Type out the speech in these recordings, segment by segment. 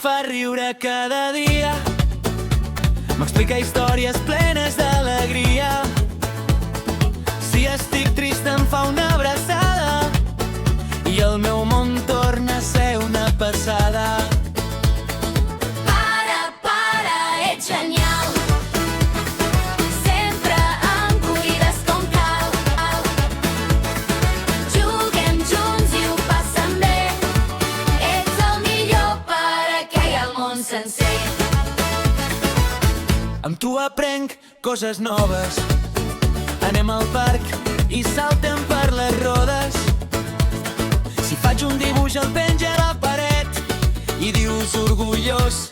fa riure cada dia, m'explica històries plenes d'alegria. Si estic trist em fa una abraçada i el meu món torna a ser una passada. Para, ets genial. Sempre em cuides com cal. Juguem junts i ho passem bé. Ets el millor per aquí i al món sencer. Amb tu aprenc coses noves. Anem al parc i saltem per les rodes. Si faig un dibuix el penja a la paret i dius orgullós,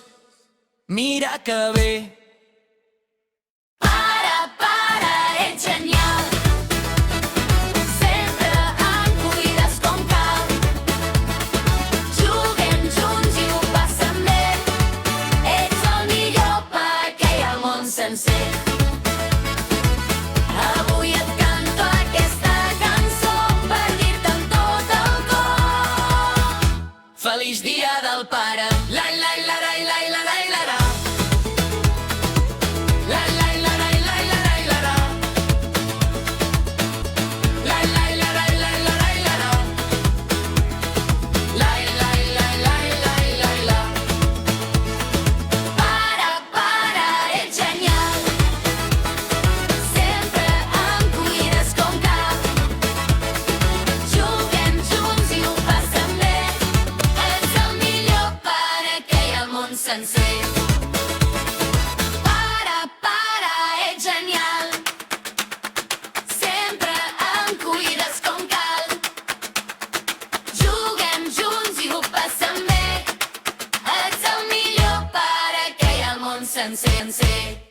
mira que bé. Para, ets genial. Sempre em cuides com cal. Juguem junts i ho passem bé. Ets el millor per aquí i al món sencer. Avui et canto aquesta cançó per dir-te amb tot el cor. Feliç dia del pare. La la la la la la la la la. La la la la la la la la la. La la la la la la la la la. La la la la la la la. Para, ets genial. Sempre em cuides com cal. Juguem junts i ho passem bé. Ets el millor per aquí i al món sencer. Para, ets genial. Sempre em cuides com cal. Juguem junts i ho passem bé. Ets el millor per aquí i al món sencer.